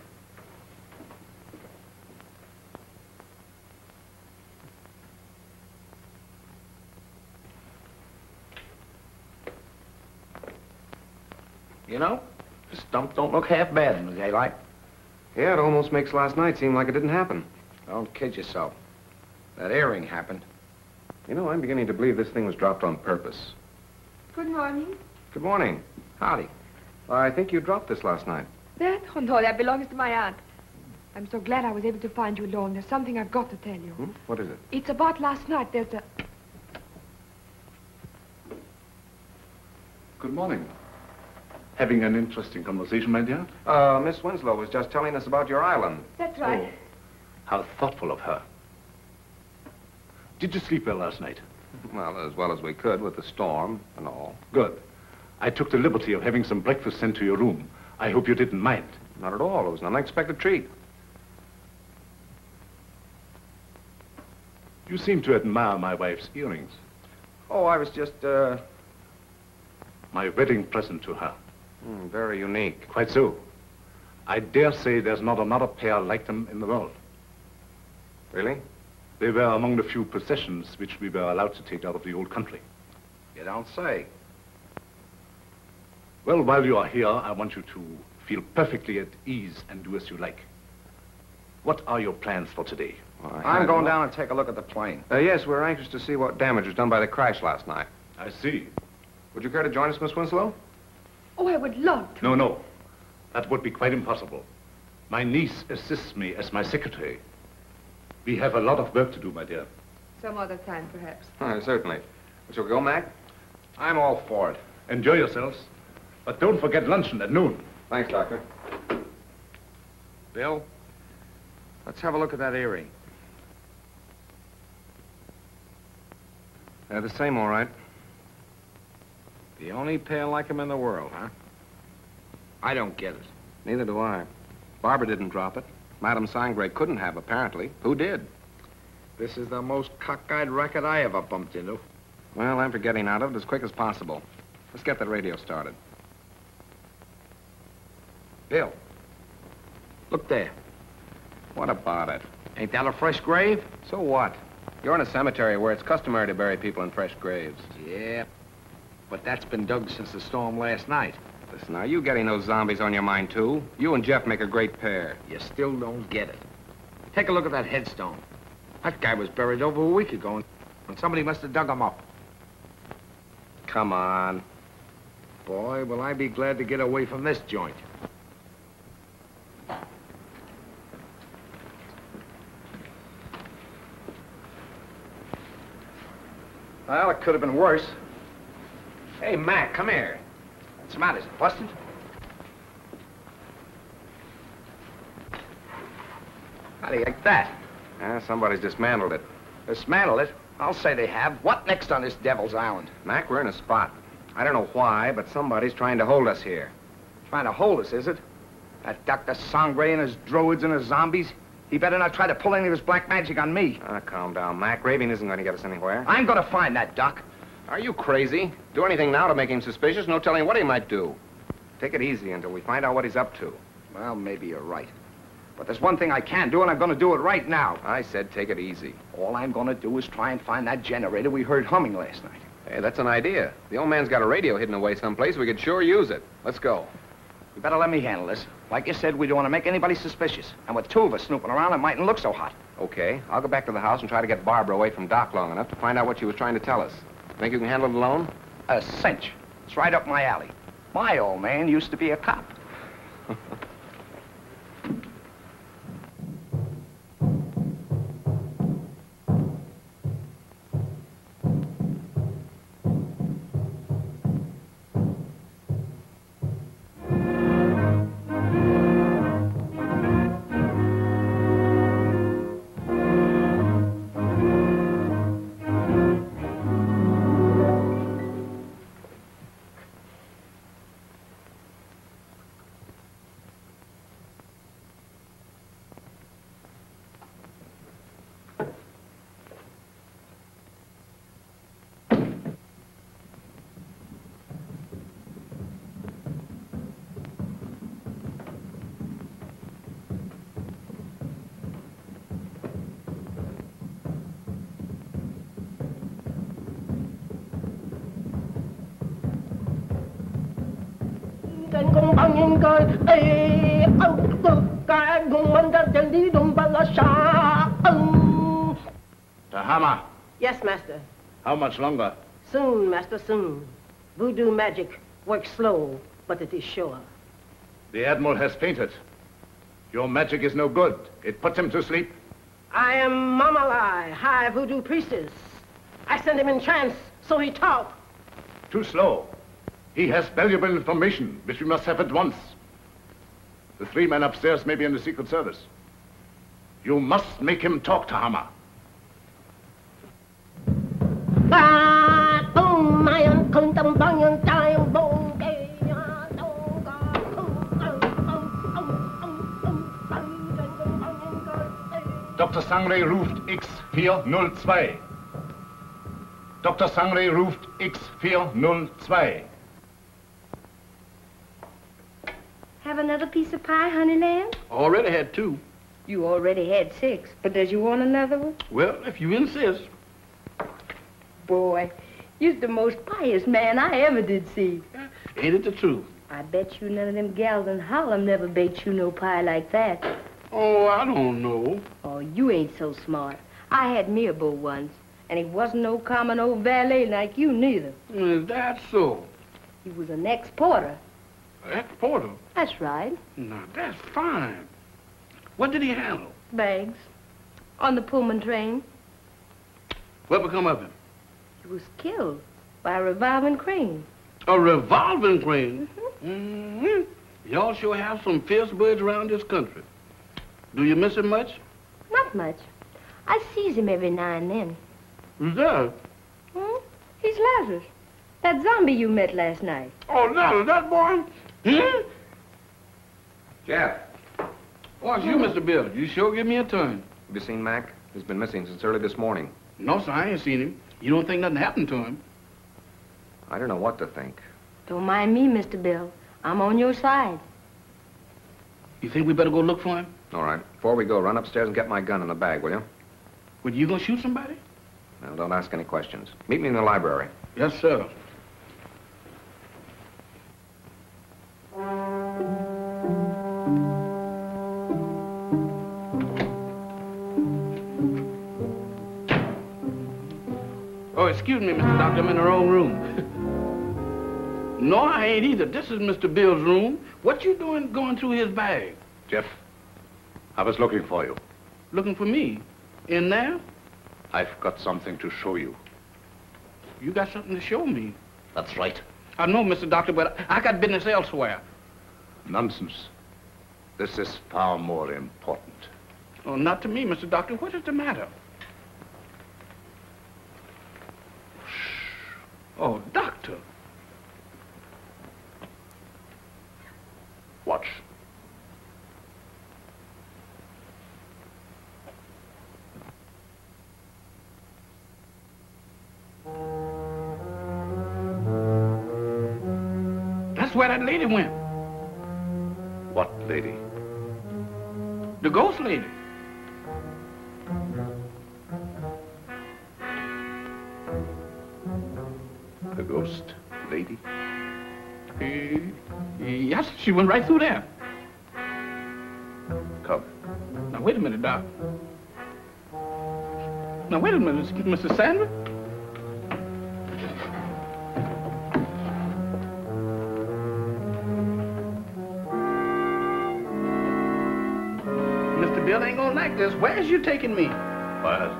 You know, this dump don't look half bad in the daylight. Yeah, it almost makes last night seem like it didn't happen. Don't kid yourself. That earring happened. You know, I'm beginning to believe this thing was dropped on purpose. Good morning. Good morning. Howdy. I think you dropped this last night. That? Oh, no, that belongs to my aunt. I'm so glad I was able to find you alone. There's something I've got to tell you. What is it? It's about last night. There's a... Good morning. Having an interesting conversation, my dear? Miss Winslow was just telling us about your island. That's right. Oh, how thoughtful of her. Did you sleep well last night? Well as we could with the storm and all. Good. I took the liberty of having some breakfast sent to your room. I hope you didn't mind. Not at all. It was an unexpected treat. You seem to admire my wife's earrings. Oh, I was just, My wedding present to her. Very unique. Quite so. I dare say there's not another pair like them in the world. Really? They were among the few possessions which we were allowed to take out of the old country. You don't say. Well, while you are here, I want you to feel perfectly at ease and do as you like. What are your plans for today? Well, I'm going down and take a look at the plane. Yes, we're anxious to see what damage was done by the crash last night. I see. Would you care to join us, Miss Winslow? Oh, I would love to. No. That would be quite impossible. My niece assists me as my secretary. We have a lot of work to do, my dear. Some other time, perhaps. Certainly. Shall we go, Mac? I'm all for it. Enjoy yourselves. But don't forget luncheon at noon. Thanks, Doctor. Bill, let's have a look at that earring. The same, all right. The only pair like him in the world, huh? I don't get it. Neither do I. Barbara didn't drop it. Madame Sangre couldn't have, apparently. Who did? This is the most cockeyed racket I ever bumped into. Well, I'm for getting out of it as quick as possible. Let's get that radio started. Bill, look there. What about it? Ain't that a fresh grave? So what? You're in a cemetery where it's customary to bury people in fresh graves. Yeah, but that's been dug since the storm last night. Listen, are you getting those zombies on your mind, too? You and Jeff make a great pair. You still don't get it. Take a look at that headstone. That guy was buried over a week ago, and somebody must have dug him up. Come on. Boy, will I be glad to get away from this joint. Well, it could have been worse. Hey, Mac, come here. What's the matter? Is it busted? How do you like that? Somebody's dismantled it. Dismantled it? I'll say they have. What next on this Devil's Island? Mac, we're in a spot. I don't know why, but somebody's trying to hold us here. Trying to hold us, is it? That Dr. Sangre and his druids and his zombies? He better not try to pull any of his black magic on me. Calm down, Mac. Raving isn't going to get us anywhere. I'm going to find that Doc. Are you crazy? Do anything now to make him suspicious, no telling what he might do. Take it easy until we find out what he's up to. Well, maybe you're right. But there's one thing I can do, and I'm going to do it right now. I said take it easy. All I'm going to do is try and find that generator we heard humming last night. Hey, that's an idea. The old man's got a radio hidden away someplace. We could sure use it. Let's go. You better let me handle this. Like you said, we don't want to make anybody suspicious. And with 2 of us snooping around, it mightn't look so hot. Okay. I'll go back to the house and try to get Barbara away from Doc long enough to find out what she was trying to tell us. Think you can handle it alone? A cinch. It's right up my alley. My old man used to be a cop. banging girl, hey, Tahama, Yes, master. how much longer? Soon, master, soon. Voodoo magic works slow, but it is sure. The Admiral has fainted. Your magic is no good. It puts him to sleep. I am Mamalai, high voodoo priestess. I send him in trance, so he talk. Too slow. He has valuable information, which we must have at once. The 3 men upstairs may be in the Secret Service. You must make him talk, Tahama. Dr. Sangre ruft X402. Dr. Sangre ruft X402. Have another piece of pie, honey lamb? Already had 2. You already had 6, but does you want another one? Well, if you insist. Boy, you're the most pious man I ever did see. Ain't it the truth? I bet you none of them gals in Harlem never baked you no pie like that. Oh, I don't know. Oh, you ain't so smart. I had me a beau once, and he wasn't no common old valet like you neither. Is that so? He was an ex-porter. Ex-porter? That's right. Now, that's fine. What did he handle? Bags. On the Pullman train. What become of him? He was killed by a revolving crane. A revolving crane? Mm-hmm. Y'all sure have some fierce birds around this country. Do you miss him much? Not much. I sees him every now and then. Who's that? He's Lazarus. That zombie you met last night. Oh, Lazarus, that boy? Jeff, Oh, it's you, Mr. Bill. You sure give me a turn. have you seen Mac? He's been missing since early this morning. No, sir, I ain't seen him. You don't think nothing happened to him? I don't know what to think. Don't mind me, Mr. Bill. I'm on your side. You think we better go look for him? All right. Before we go, run upstairs and get my gun in the bag, will you? Well, you gonna shoot somebody? Now, don't ask any questions. Meet me in the library. Yes, sir. Oh, excuse me, Mr. Doctor, I'm in the wrong room. No, I ain't either. This is Mr. Bill's room. What you doing going through his bag? Jeff, I was looking for you. Looking for me? In there? I've got something to show you. You got something to show me. That's right. I know, Mr. Doctor, but I got business elsewhere. Nonsense. This is far more important. Oh, not to me, Mr. Doctor. What is the matter? Oh, Doctor. Watch. That's where that lady went. What lady? The ghost lady. The ghost lady? Yes, she went right through there. Come. Now, wait a minute, Doc. Now, wait a minute, Mr. Sandra. Mr. Bill ain't gonna like this. Where's you taking me? What?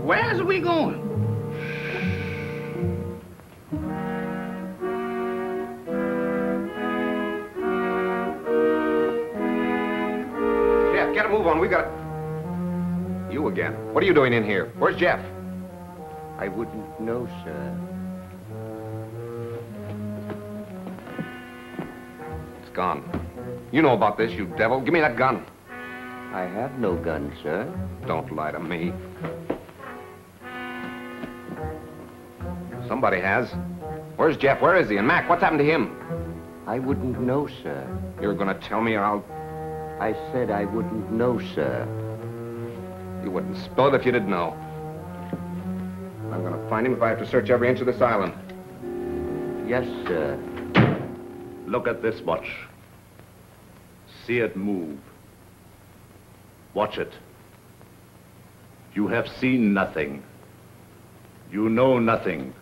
Where's we going? Jeff, get a move on. We got... You again. What are you doing in here? Where's Jeff? I wouldn't know, sir. It's gone. You know about this, you devil. Give me that gun. I have no gun, sir. Don't lie to me. Somebody has. Where's Jeff? Where is he? And Mac, what's happened to him? I wouldn't know, sir. You're gonna tell me or I'll... I said I wouldn't know, sir. You wouldn't spill it if you didn't know. I'm find him if I have to search every inch of this island. Yes, sir. Look at this watch. See it move. Watch it. You have seen nothing. You know nothing.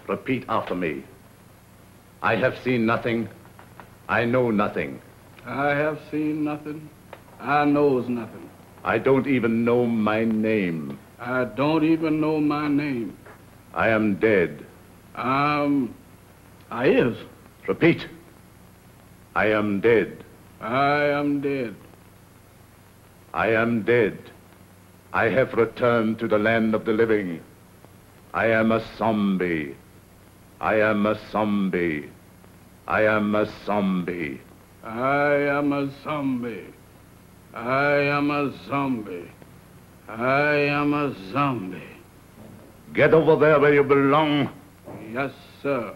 Repeat after me. I have seen nothing. I know nothing. I have seen nothing. I knows nothing. I don't even know my name. I don't even know my name. I am dead. I is. Repeat. I am dead. I am dead. I am dead. I have returned to the land of the living. I am a zombie. I am a zombie. I am a zombie. I am a zombie. I am a zombie. I am a zombie. Get over there where you belong. Yes, sir.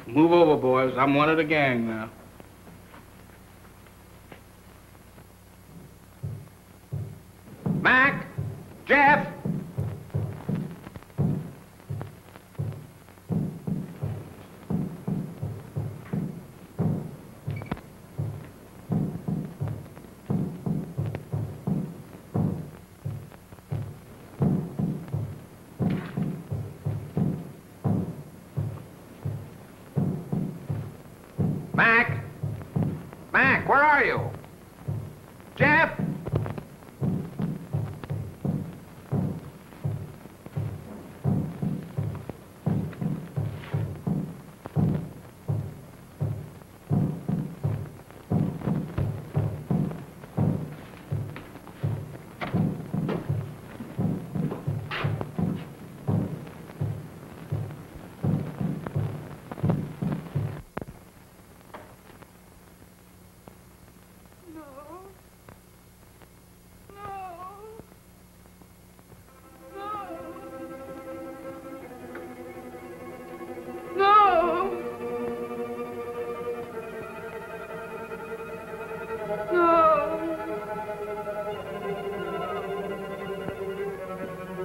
Move over, boys. I'm one of the gang now. Mac! Jeff! Mac! Mac, where are you? Jeff!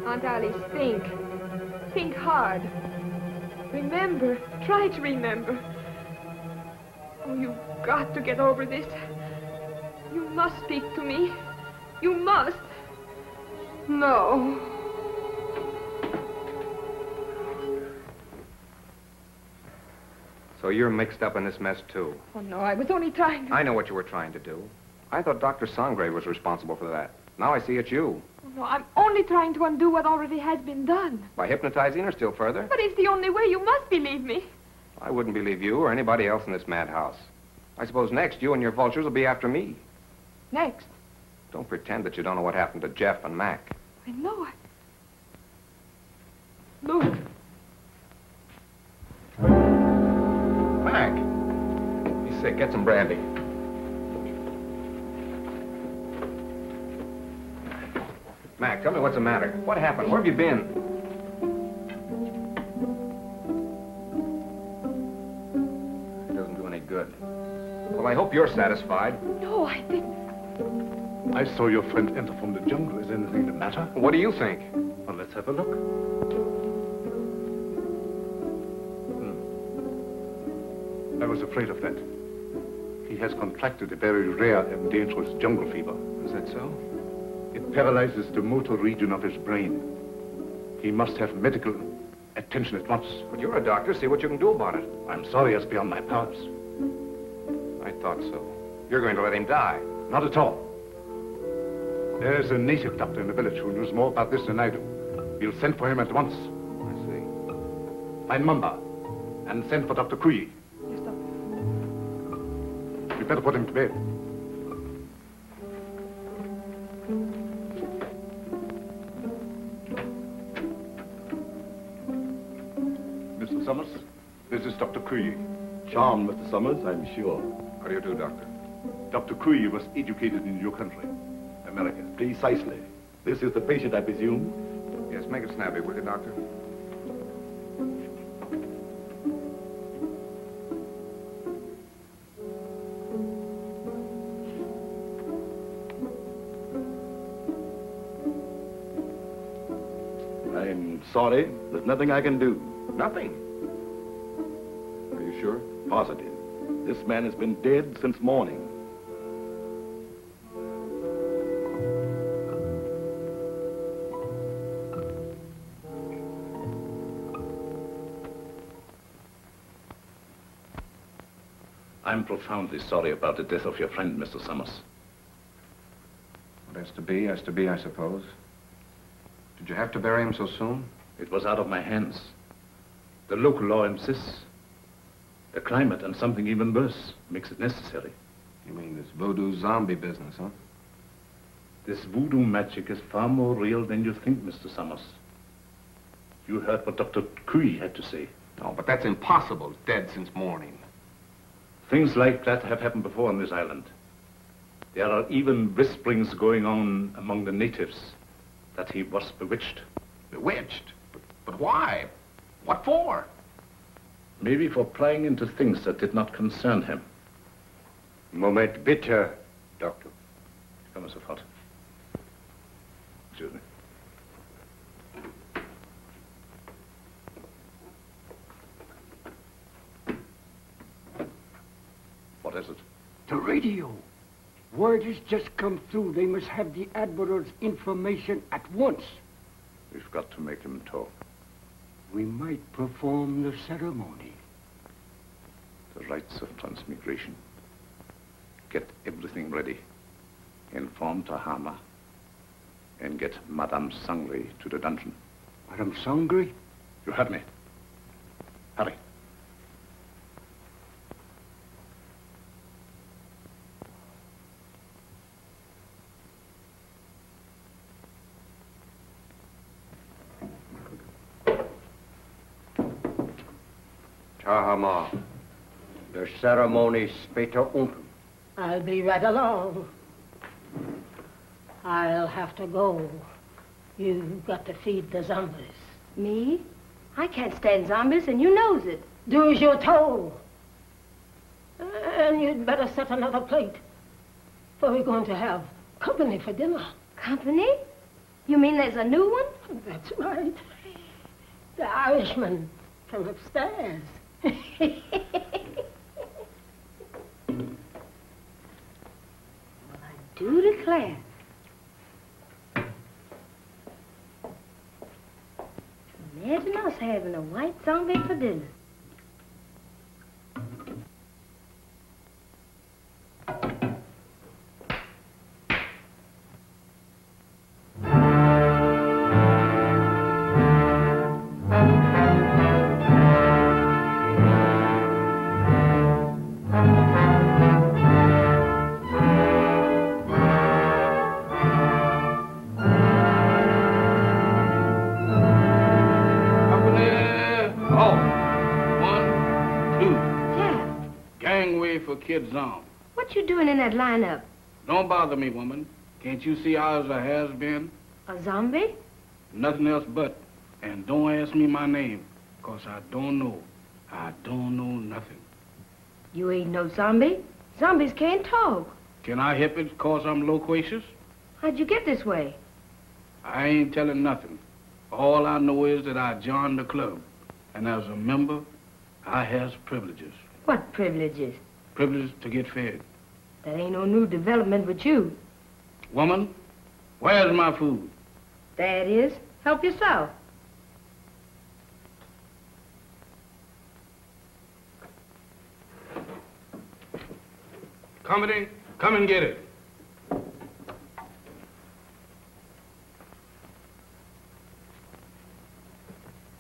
Aunt Alice, think. Think hard. Remember. Try to remember. Oh, you've got to get over this. You must speak to me. You must. No. So you're mixed up in this mess, too. Oh, no, I was only trying to... I know what you were trying to do. I thought Dr. Sangre was responsible for that. Now I see it's you. Oh, no, I'm only trying to undo what already has been done. By hypnotizing her still further? But it's the only way. You must believe me. I wouldn't believe you or anybody else in this madhouse. I suppose next you and your vultures will be after me. Next. Don't pretend that you don't know what happened to Jeff and Mac. I know it. Look. Mac! He's sick. Get some brandy. Mac, tell me what's the matter. What happened? Where have you been? It doesn't do any good. Well, I hope you're satisfied. No, I didn't. I saw your friend enter from the jungle. Is anything the matter? What do you think? Well, let's have a look. I was afraid of that. He has contracted a very rare and dangerous jungle fever. Is that so? It paralyzes the motor region of his brain. He must have medical attention at once. But you're a doctor. See what you can do about it. I'm sorry, it's beyond my powers. I thought so. You're going to let him die. Not at all. There's a native doctor in the village who knows more about this than I do. We'll send for him at once. I see. Find Mamba and send for Dr. Kuyi. Yes, sir. You better put him to bed. Mr. Summers, this is Dr. Kuyi. Charmed, Mr. Summers, I'm sure. How do you do, Doctor? Dr. Kuyi was educated in your country, America. Precisely. This is the patient, I presume? Yes, make it snappy, will you, Doctor? sorry. There's nothing I can do. Nothing. Are you sure? Positive. This man has been dead since morning. I'm profoundly sorry about the death of your friend, Mr. Summers. What has to be, I suppose. Did you have to bury him so soon? It was out of my hands. The local law insists. The climate and something even worse makes it necessary. You mean this voodoo zombie business, huh? This voodoo magic is far more real than you think, Mr. Summers. You heard what Dr. Cui had to say. No, but that's impossible. He's dead since morning. Things like that have happened before on this island. There are even whisperings going on among the natives that he was bewitched. Bewitched? But why? What for? Maybe for prying into things that did not concern him. Moment bitte, Doctor. Come sofort. Excuse me. What is it? The radio. Word has just come through. They must have the Admiral's information at once. We've got to make him talk. We might perform the ceremony. The rites of transmigration. Get everything ready. Inform Tahama. And get Madame Sangre to the dungeon. Madame Sangre? You heard me. Hurry. Tahama, the ceremony später unten. I'll be right along. I'll have to go. You've got to feed the zombies. Me? I can't stand zombies, and you knows it. Do as you're told. And you'd better set another plate. For we're going to have company for dinner. Company? You mean there's a new one? That's right. The Irishman from upstairs. Well, I do declare. Imagine us having a white zombie for dinner. Kid Zom. What you doing in that lineup? Don't bother me, woman. Can't you see I was a has-been? A zombie? Nothing else but. And don't ask me my name, 'cause I don't know. I don't know nothing. You ain't no zombie. Zombies can't talk. Can I help it 'cause I'm loquacious? How'd you get this way? I ain't telling nothing. All I know is that I joined the club. And as a member, I has privileges. What privileges? Privileges to get fed. That ain't no new development with you. Woman, where's my food? There it is. Help yourself. Company, come and get it.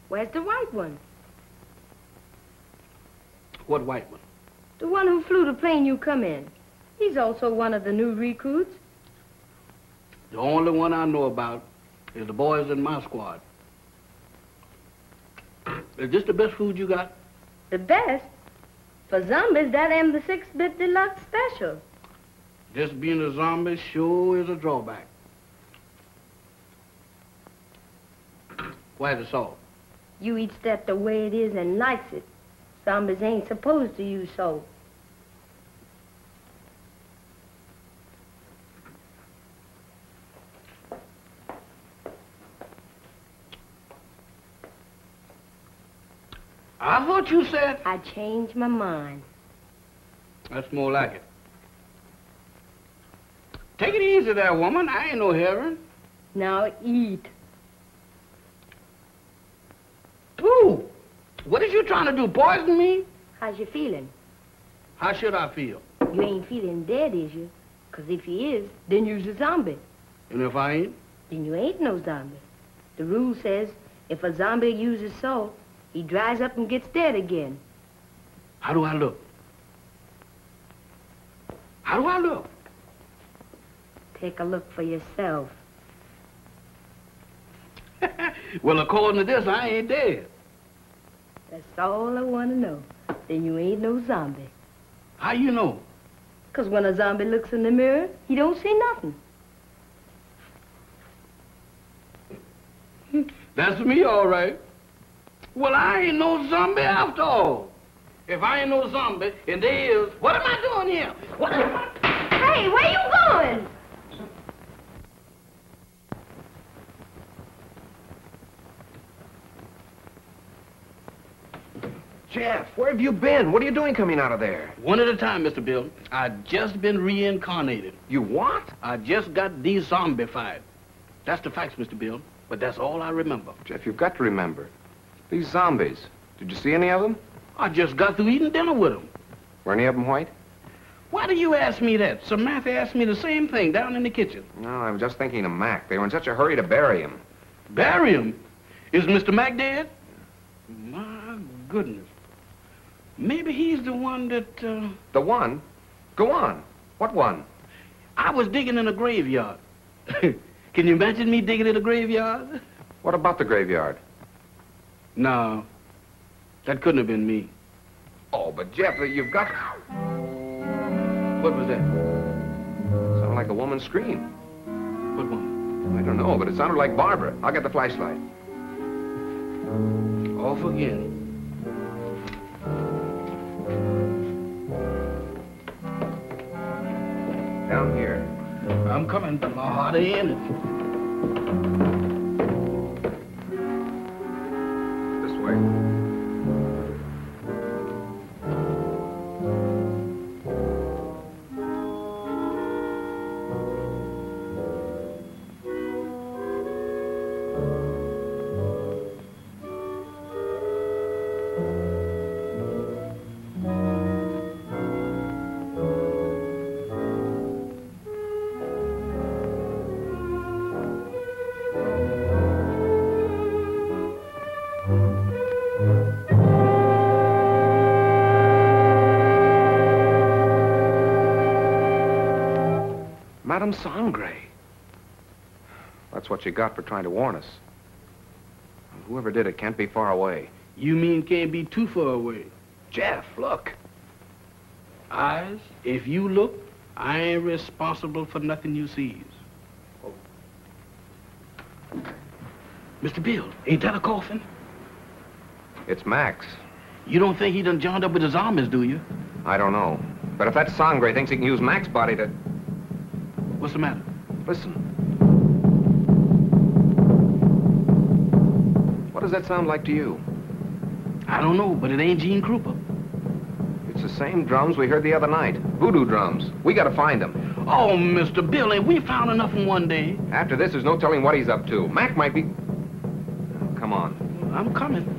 Where's the white one? What white one? The one who flew the plane you come in. He's also one of the new recruits. The only one I know about is the boys in my squad. Is this the best food you got? The best? For zombies, that am the 6-bit deluxe special. Just being a zombie sure is a drawback. Where's the salt? You eats that the way it is and likes it. Zombies ain't supposed to use salt. I thought you said... I changed my mind. That's more like it. Take it easy there, woman. I ain't no heron. Now eat. Pooh! What is you trying to do, poison me? How's you feeling? How should I feel? You ain't feeling dead, is you? 'Cause if you is, then you's a zombie. And if I ain't? Then you ain't no zombie. The rule says if a zombie uses salt, he dries up and gets dead again. How do I look? How do I look? Take a look for yourself. Well, according to this, I ain't dead. That's all I want to know. Then you ain't no zombie. How you know? 'Cause when a zombie looks in the mirror, he don't see nothing. That's me, all right. Well, I ain't no zombie after all. If I ain't no zombie, and there is, what am I doing here? What am I... Hey, where you going? Jeff, where have you been? What are you doing coming out of there? One at a time, Mr. Bill. I just been reincarnated. You what? I just got de-zombified. That's the facts, Mr. Bill. But that's all I remember. Jeff, you've got to remember. These zombies. Did you see any of them? I just got through eating dinner with them. Were any of them white? Why do you ask me that? Samantha asked me the same thing down in the kitchen. No, I was just thinking of Mac. They were in such a hurry to bury him. Bury him? Is Mr. Mac dead? My goodness. Maybe he's the one that, The one? Go on. What one? I was digging in a graveyard. Can you imagine me digging in a graveyard? What about the graveyard? No. That couldn't have been me. Oh, but Jeff, you've got... What was that? Sounded like a woman's scream. What woman? I don't know, but it sounded like Barbara. I'll get the flashlight. Off again. Down here. I'm coming, but my heart ain't in it. This way. Madame Sangre. That's what you got for trying to warn us. Whoever did it can't be far away. You mean can't be too far away? Jeff, look. Eyes, if you look, I ain't responsible for nothing you sees. Oh. Mr. Bill, ain't that a coffin? It's Max. You don't think he done joined up with the zombies, do you? I don't know. But if that Sangre thinks he can use Max's body to... What's the matter? Listen. What does that sound like to you? I don't know, but it ain't Gene Krupa. It's the same drums we heard the other night. Voodoo drums. We gotta find them. Oh, Mr. Bill, ain't we found enough in one day? After this, there's no telling what he's up to. Mac might be... Come on. I'm coming.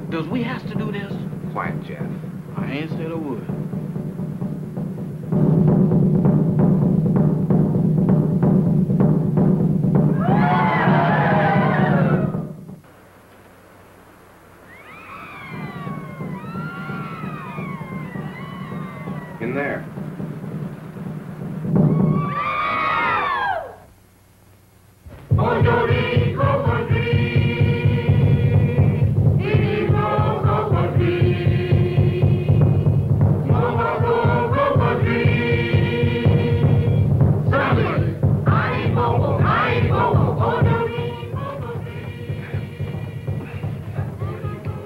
Does we have to do this? Quiet, Jeff. I ain't said a word. In there.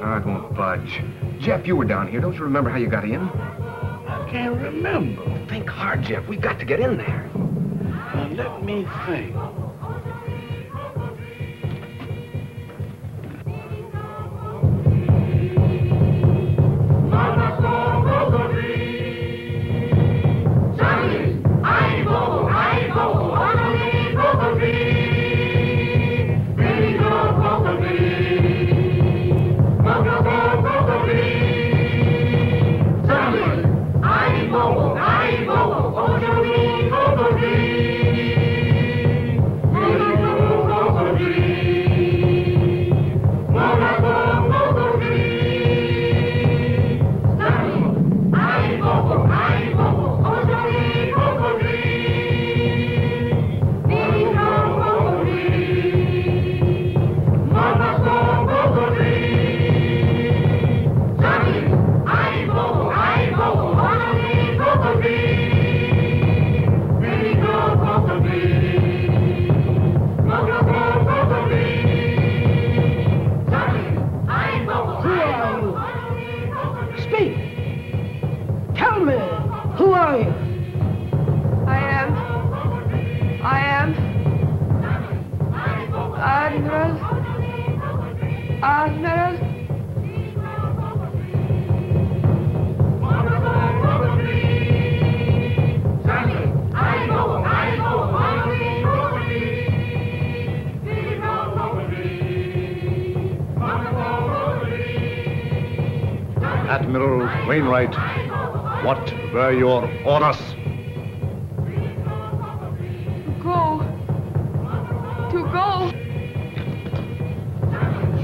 Oh, it won't budge. Jeff, you were down here. Don't you remember how you got in? I can't remember. Think hard, Jeff. We've got to get in there. Now, let me think. Admiral Wainwright, what were your orders? To go.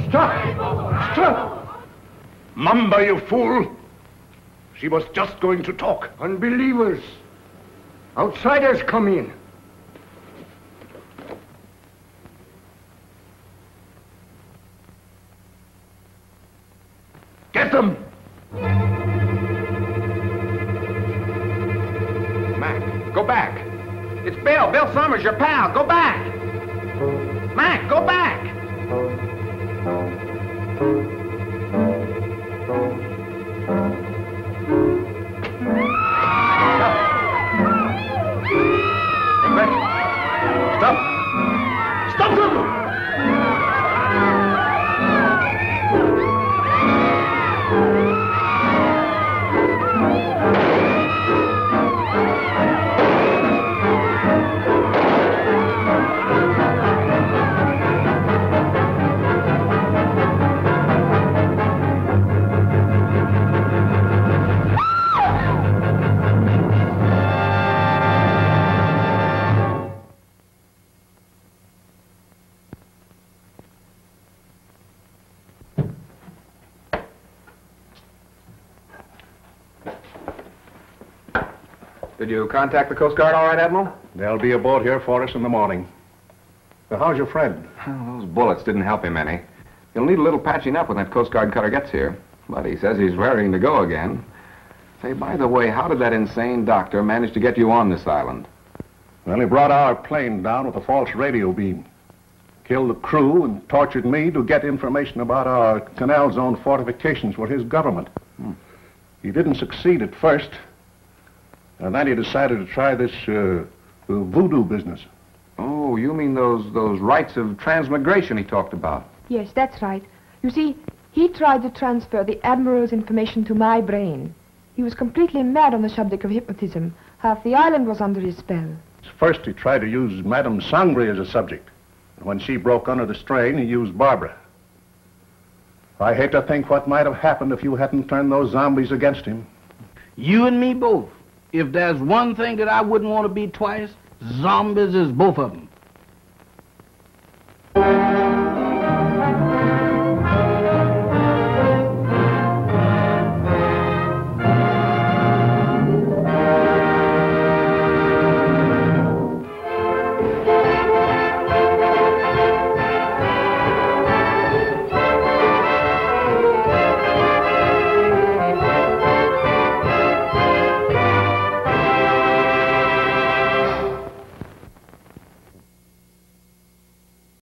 Stop! Stop! Mamba, you fool! She was just going to talk. Unbelievers. Outsiders come in. Get them! Mac, go back. It's Bill. Bill Summers, your pal. Go back. Mac, go back. Stop! Stop them! Did you contact the Coast Guard all right, Admiral? They'll be aboard here for us in the morning. So how's your friend? Well, those bullets didn't help him any. He'll need a little patching up when that Coast Guard cutter gets here. But he says he's raring to go again. Say, by the way, how did that insane doctor manage to get you on this island? Well, he brought our plane down with a false radio beam. Killed the crew and tortured me to get information about our canal zone fortifications for his government. He didn't succeed at first. And then he decided to try this voodoo business. Oh, you mean those rites of transmigration he talked about? Yes, that's right. You see, he tried to transfer the Admiral's information to my brain. He was completely mad on the subject of hypnotism. Half the island was under his spell. First, he tried to use Madame Sangre as a subject. When she broke under the strain, he used Barbara. I hate to think what might have happened if you hadn't turned those zombies against him. You and me both. If there's one thing that I wouldn't want to be twice, zombies is both of them.